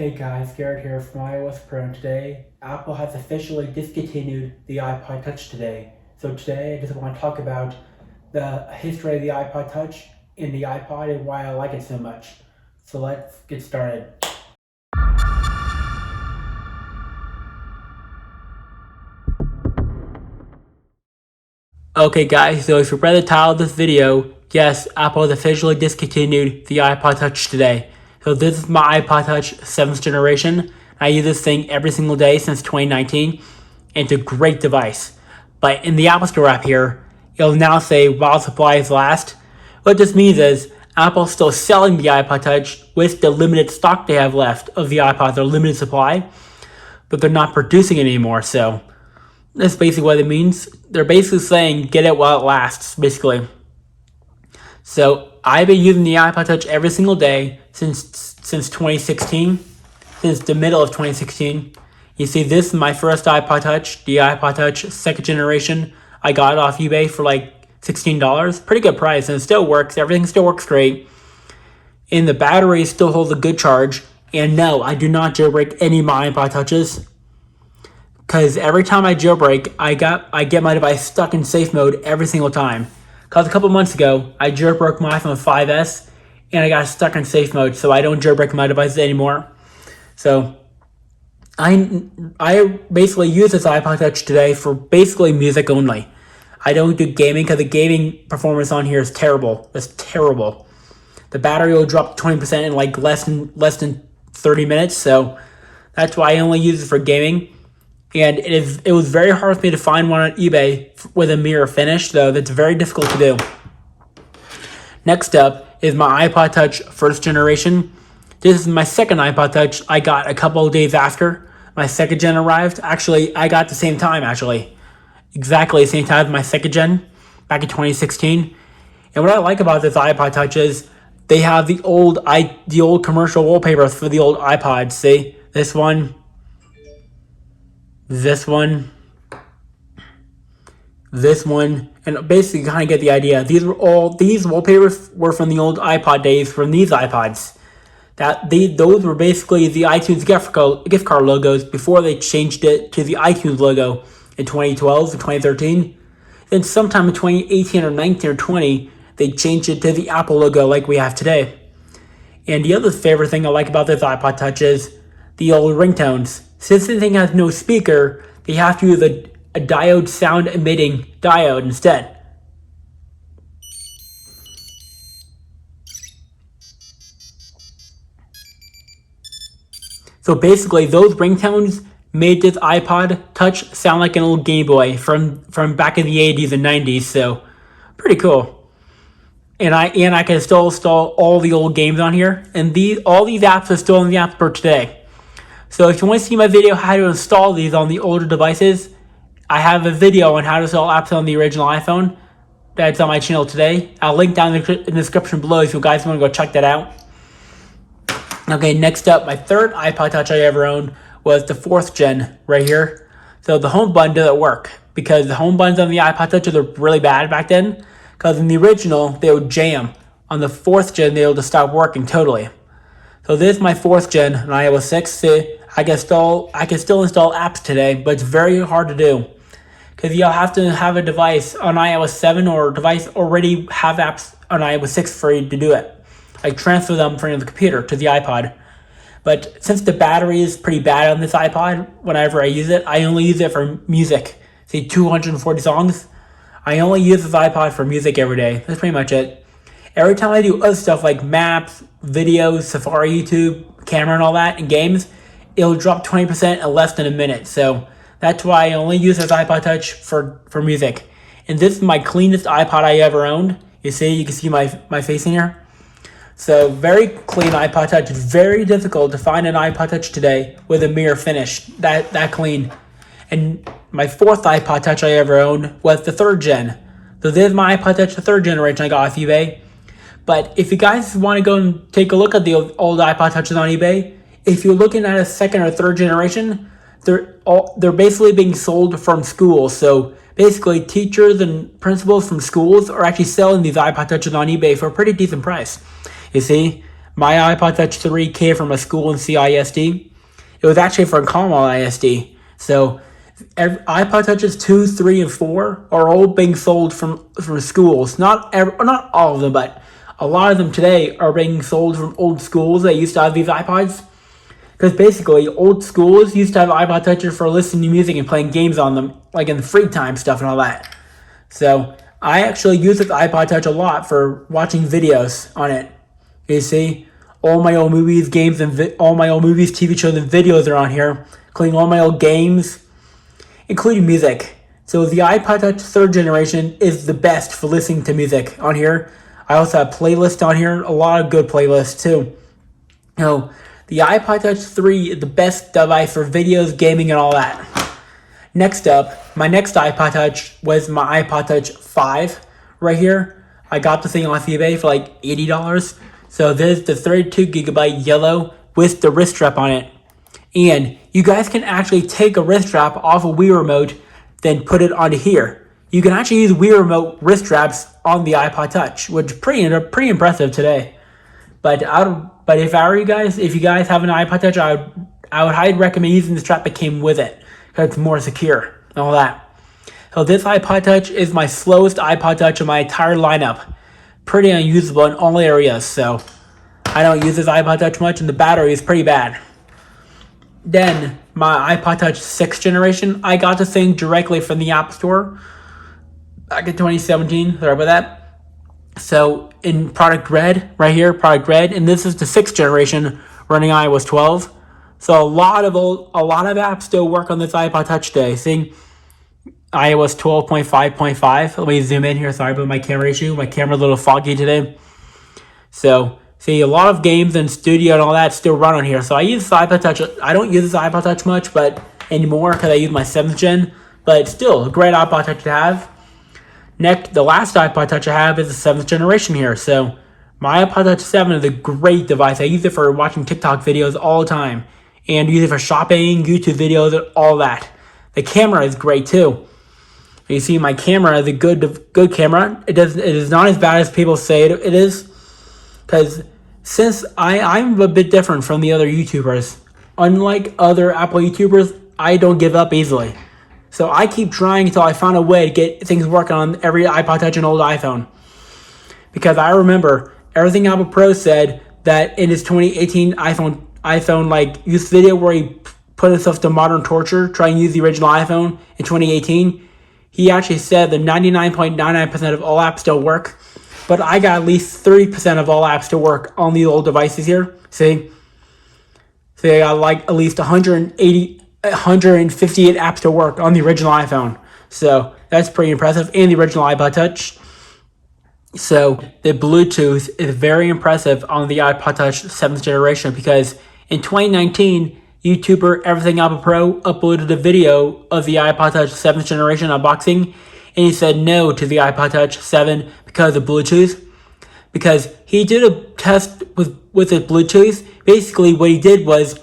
Hey guys, Garrett here from iOS Pro, and today Apple has officially discontinued the iPod Touch today. So today I just want to talk about the history of the iPod Touch and the iPod and why I like it so much. So let's get started. Okay guys, so if you read the title of this video, yes, Apple has officially discontinued the iPod Touch today. So this is my iPod Touch 7th generation. I use this thing every single day since 2019, and it's a great device. But in the Apple Store app here, it'll now say while supplies last. What this means is Apple's still selling the iPod Touch with the limited stock they have left of the iPod, their limited supply, but they're not producing it anymore, so that's basically what it means. They're basically saying get it while it lasts, basically. So I've been using the iPod Touch every single day since 2016, since the middle of 2016. You see, this is my first iPod Touch, the iPod Touch 2nd generation. I got it off eBay for like $16. Pretty good price, and it still works. Everything still works great. And the battery still holds a good charge. And no, I do not jailbreak any of my iPod Touches, because every time I jailbreak, I get my device stuck in safe mode every single time. Because a couple months ago, I jailbroke my iPhone 5S, and I got stuck in safe mode, so I don't jailbreak my devices anymore. So I basically use this iPod Touch today for basically music only. I don't do gaming because the gaming performance on here is terrible. It's terrible. The battery will drop 20% in like less than 30 minutes, so that's why I only use it for gaming. And it was very hard for me to find one on eBay with a mirror finish, though that's very difficult to do. Next up is my iPod Touch 1st generation. This is my second iPod Touch I got a couple of days after my 2nd gen arrived. Actually, I got the same time, exactly the same time as my 2nd gen, back in 2016. And what I like about this iPod Touch is they have the old commercial wallpapers for the old iPods. See, this one, and basically kind of get the idea. These wallpapers were from the old iPod days from these iPods. Those were basically the iTunes gift card logos before they changed it to the iTunes logo in 2012 and 2013. Then sometime in 2018 or 19 or 20, they changed it to the Apple logo like we have today. And the other favorite thing I like about this iPod Touch is the old ringtones. Since the thing has no speaker, they have to use a diode sound emitting diode instead. So basically, those ringtones made this iPod Touch sound like an old Game Boy from back in the 80s and 90s, so pretty cool. And I can still install all the old games on here, and all these apps are still in the App Store today. So if you want to see my video how to install these on the older devices, I have a video on how to install apps on the original iPhone that's on my channel today. I'll link down in the description below if you guys want to go check that out. Okay, next up, my third iPod Touch I ever owned was the 4th gen right here. So the home button doesn't work because the home buttons on the iPod Touch are really bad back then. Because in the original, they would jam. On the 4th gen, they would just stop working totally. So this is my 4th gen on iOS 6. See, I can still install apps today, but it's very hard to do. Because you'll have to have a device on iOS 7 or a device already have apps on iOS 6 for you to do it. Like transfer them from the computer to the iPod. But since the battery is pretty bad on this iPod, whenever I use it, I only use it for music. See, 240 songs. I only use this iPod for music every day. That's pretty much it. Every time I do other stuff like maps, videos, Safari, YouTube, camera and all that, and games, it'll drop 20% in less than a minute. So that's why I only use this iPod Touch for music. And this is my cleanest iPod I ever owned. You can see my face in here. So very clean iPod Touch. It's very difficult to find an iPod Touch today with a mirror finish that clean. And my 4th iPod Touch I ever owned was the 3rd gen. So this is my iPod Touch, the 3rd generation I got off eBay. But if you guys want to go and take a look at the old iPod Touches on eBay, if you're looking at a 2nd or 3rd generation, they're basically being sold from schools. So basically, teachers and principals from schools are actually selling these iPod Touches on eBay for a pretty decent price. You see, My iPod Touch 3 came from a school in CISD. It was actually from Carmel ISD. So iPod Touches 2, 3, and 4 are all being sold from schools. Not all of them, but a lot of them today are being sold from old schools that used to have these iPods. Because basically, old schools used to have iPod Touches for listening to music and playing games on them, like in the free time stuff and all that. So I actually use this iPod Touch a lot for watching videos on it. You see, all my old movies, games, and all my old movies, TV shows, and videos are on here, including all my old games, including music. So the iPod Touch 3rd generation is the best for listening to music on here. I also have playlists on here, a lot of good playlists too. You know, the iPod Touch 3 is the best device for videos, gaming, and all that. Next up, my next iPod Touch was my iPod Touch 5 right here. I got the thing off eBay for like $80. So this is the 32GB yellow with the wrist strap on it. And you guys can actually take a wrist strap off a Wii Remote, then put it onto here. You can actually use Wii Remote wrist straps on the iPod Touch, which is pretty impressive today. But if I were you guys, if you guys have an iPod Touch, I would highly recommend using the strap that came with it, because it's more secure and all that. So this iPod Touch is my slowest iPod Touch in my entire lineup. Pretty unusable in all areas, so I don't use this iPod Touch much, and the battery is pretty bad. Then my iPod Touch 6th generation, I got this thing directly from the App Store back in 2017. Sorry about that. So in product red, right here, product red, and this is the 6th generation running iOS 12. So a lot of apps still work on this iPod Touch today. See, iOS 12.5.5. Let me zoom in here. Sorry about my camera issue. My camera's a little foggy today. So see, a lot of games and studio and all that still run on here. So I use this iPod Touch. I don't use this iPod Touch much, but anymore because I use my 7th gen. But it's still a great iPod Touch to have. Next, the last iPod Touch I have is the 7th generation here. So my iPod Touch 7 is a great device. I use it for watching TikTok videos all the time, and use it for shopping, YouTube videos, and all that. The camera is great too. You see, my camera is a good camera. It is not as bad as people say it is, because since I'm a bit different from the other YouTubers. Unlike other Apple YouTubers, I don't give up easily. So I keep trying until I found a way to get things working on every iPod Touch and old iPhone. Because I remember everything Apple Pro said that in his 2018 iPhone like use video where he put himself to modern torture, trying to use the original iPhone in 2018. He actually said that 99.99% of all apps still work, but I got at least 30% of all apps to work on the old devices here. See, I got like at least 158 apps to work on the original iPhone. So that's pretty impressive. And the original iPod Touch. So the Bluetooth is very impressive on the iPod Touch 7th generation, because in 2019, YouTuber Everything Apple Pro uploaded a video of the iPod Touch 7th generation unboxing, and he said no to the iPod Touch 7 because of Bluetooth. Because he did a test with his Bluetooth. Basically, what he did was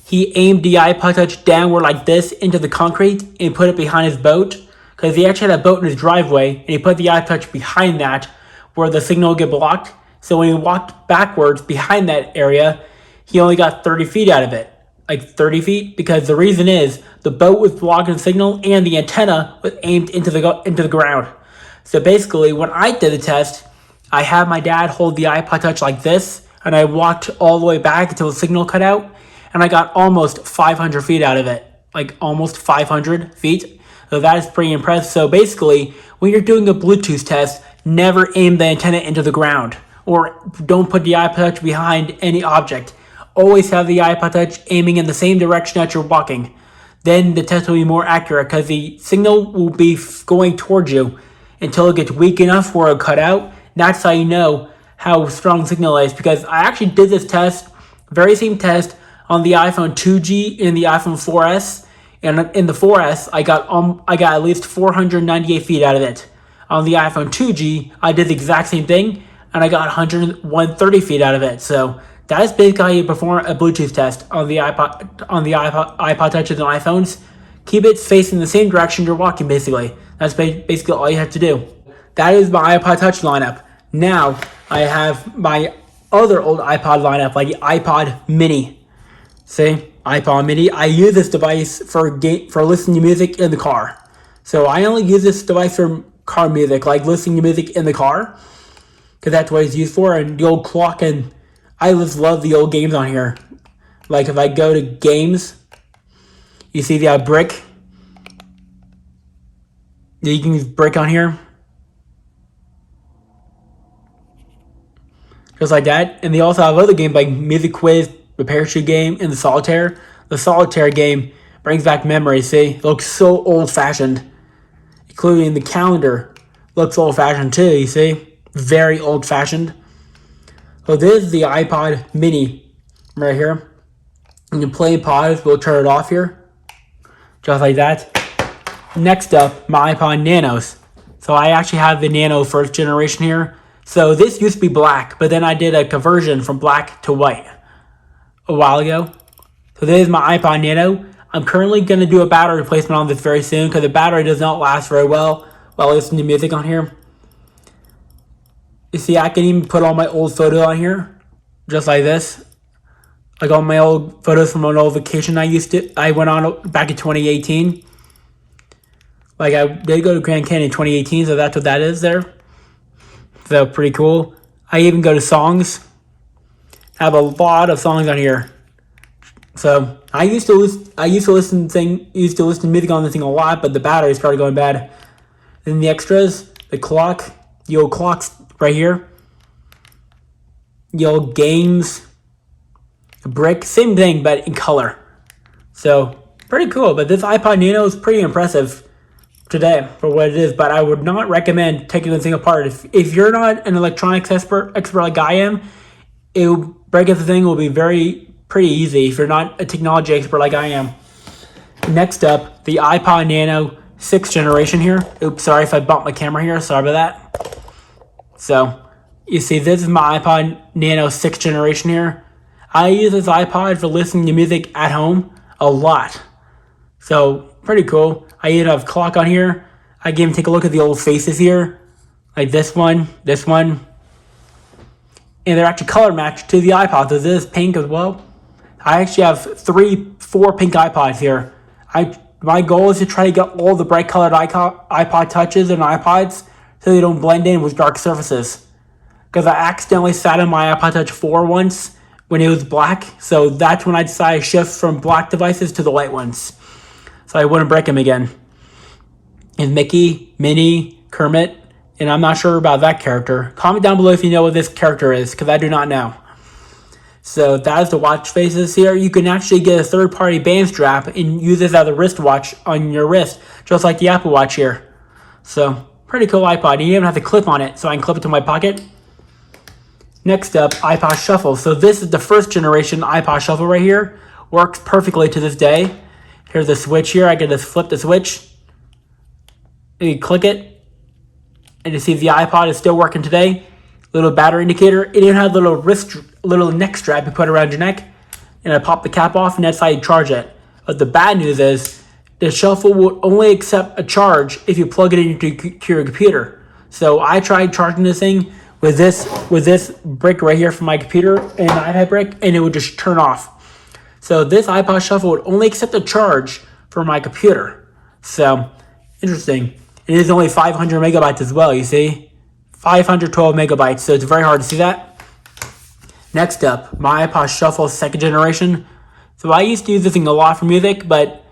he aimed the iPod Touch downward like this into the concrete and put it behind his boat, because he actually had a boat in his driveway, and he put the iPod Touch behind that where the signal would get blocked. So when he walked backwards behind that area, he only got 30 feet out of it. Like 30 feet, because the reason is the boat was blocking the signal and the antenna was aimed into the ground. So basically, when I did the test, I had my dad hold the iPod Touch like this, and I walked all the way back until the signal cut out, and I got almost 500 feet out of it. Like almost 500 feet. So that is pretty impressive. So basically, when you're doing a Bluetooth test, never aim the antenna into the ground, or don't put the iPod Touch behind any object. Always have the iPod Touch aiming in the same direction that you're walking. Then the test will be more accurate, because the signal will be going towards you until it gets weak enough where it'll cut out. That's how you know how strong the signal is, because I actually did this test, very same test, on the iPhone 2G and the iPhone 4S. And in the 4S, I got at least 498 feet out of it. On the iPhone 2G, I did the exact same thing, and I got 130 feet out of it. So that is basically how you perform a Bluetooth test on the iPod Touches and iPhones. Keep it facing the same direction you're walking, basically. That's basically all you have to do. That is my iPod Touch lineup. Now, I have my other old iPod lineup, like the iPod Mini. See, iPod Mini. I use this device for listening to music in the car. So I only use this device for car music, like listening to music in the car, because that's what it's used for. And the old clock, and I just love the old games on here. Like if I go to games, you see the brick. You can use brick on here. Just like that. And they also have other games like Music Quiz, the Parachute game, and the Solitaire. The Solitaire game brings back memories, see? It looks so old-fashioned. Including the calendar. Looks old-fashioned too, you see? Very old-fashioned. So this is the iPod Mini right here. And you play pause, we'll turn it off here. Just like that. Next up, my iPod Nanos. So I actually have the Nano first generation here. So this used to be black, but then I did a conversion from black to white a while ago. So this is my iPod Nano. I'm currently going to do a battery replacement on this very soon because the battery does not last very well while listening to music on here. You see, I can even put all my old photos on here, just like this. Like all my old photos from an old vacation I went on back in 2018. Like I did go to Grand Canyon in 2018, so that's what that is there. So pretty cool. I even go to songs. I have a lot of songs on here. So I used to listen to music on this thing a lot, but the battery started going bad. Then the extras, the clock, the old clocks right here. The old games, the brick, same thing but in color. So pretty cool. But this iPod Nano is pretty impressive today for what it is, but I would not recommend taking the thing apart. If you're not an electronics expert like I am, breaking the thing will be pretty easy if you're not a technology expert like I am. Next up, the iPod Nano 6th generation here. Oops, sorry if I bumped my camera here. Sorry about that. So, you see, this is my iPod Nano 6th generation here. I use this iPod for listening to music at home a lot. So, pretty cool. I even have a clock on here. I can even take a look at the old faces here. Like this one. And they're actually color matched to the iPod. So this is pink as well. I actually have 4 pink iPods here. My goal is to try to get all the bright colored iPod touches and iPods so they don't blend in with dark surfaces. Because I accidentally sat on my iPod Touch 4 once when it was black. So that's when I decided to shift from black devices to the white ones. So I wouldn't break them again. And Mickey, Minnie, Kermit, and I'm not sure about that character. Comment down below if you know what this character is, because I do not know. So that is the watch faces here. You can actually get a third-party band strap and use this as a wristwatch on your wrist, just like the Apple Watch here. So pretty cool iPod. You even have to clip on it, so I can clip it to my pocket. Next up, iPod Shuffle. So this is the first generation iPod Shuffle right here. Works perfectly to this day. Here's the switch here. I can just flip the switch. You click it. And you see the iPod is still working today. Little battery indicator. It even has a little neck strap you put around your neck. And I pop the cap off and that's how you charge it. But the bad news is the Shuffle will only accept a charge if you plug it into your computer. So I tried charging this thing with this brick right here from my computer, an iPad brick, and it would just turn off. So this iPod Shuffle would only accept a charge for my computer. So, interesting. It is only 500 megabytes as well, you see? 512 megabytes, so it's very hard to see that. Next up, my iPod Shuffle 2nd generation. So I used to use this thing a lot for music, but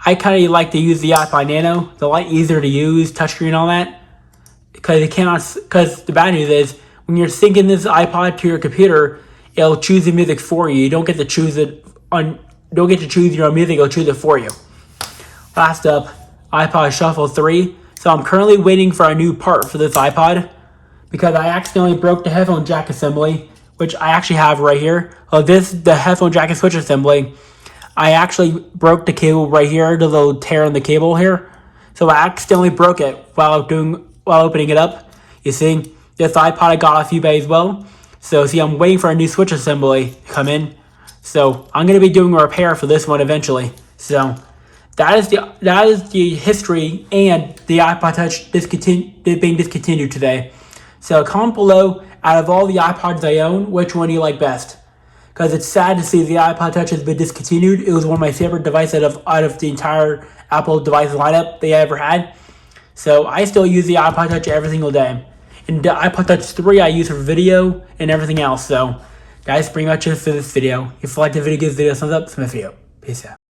I kind of like to use the iPod Nano. It's a lot easier to use, touchscreen and all that. Because the bad news is, when you're syncing this iPod to your computer, it'll choose the music for you. You don't get to choose your own music, it'll choose it for you. Last up, iPod Shuffle 3. So I'm currently waiting for a new part for this iPod because I accidentally broke the headphone jack assembly, which I actually have right here. The headphone jack and switch assembly. I actually broke the cable right here, the little tear in the cable here. So I accidentally broke it while opening it up. You see, this iPod I got off eBay as well. So see, I'm waiting for a new switch assembly to come in. So I'm going to be doing a repair for this one eventually. So that is the history and the iPod Touch being discontinued today. So comment below out of all the iPods I own, which one do you like best? Because it's sad to see the iPod Touch has been discontinued. It was one of my favorite devices out of the entire Apple device lineup they ever had. So I still use the iPod Touch every single day. And the iPod Touch 3 I use for video and everything else. So guys, pretty much it for this video. If you liked the video, give this video a thumbs up. It's my video. Peace out.